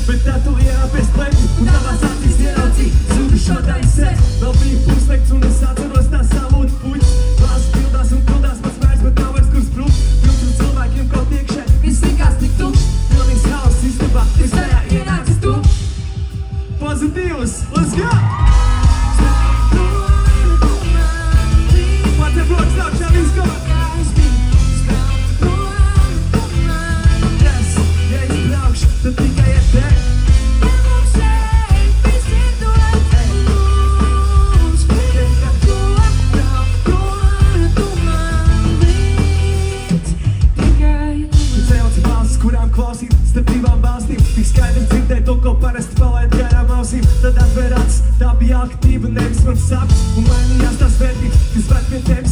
Bet tad tu ierāpies plekni un tavās acīs ieraucīji zudu šādais seks. Vēl bija puslekts un es atceros tā salūtu puķis. Glāzes pildās un pildās pats vairs, bet nav vairs kur sprūkt. Pilns un cilvēkiem kaut iekšē, viss likās tik tukšs. Pilnīgs hauss istabā, es tajā ienācis tu. Pozitīvs, let's go! Pats ar bloks nāk, šā viss komā. Yes, ja es braukšu, tad tikai ar te. Kurām klausīt, starp divām valstīm. Tik skaidri dzirdēt to, ko parasti palaid garām ausīm. Tad atver acis, tā bija aktīva, nevis man sapnis. Un mainījās tās vērtības, kas vērt pie tevis.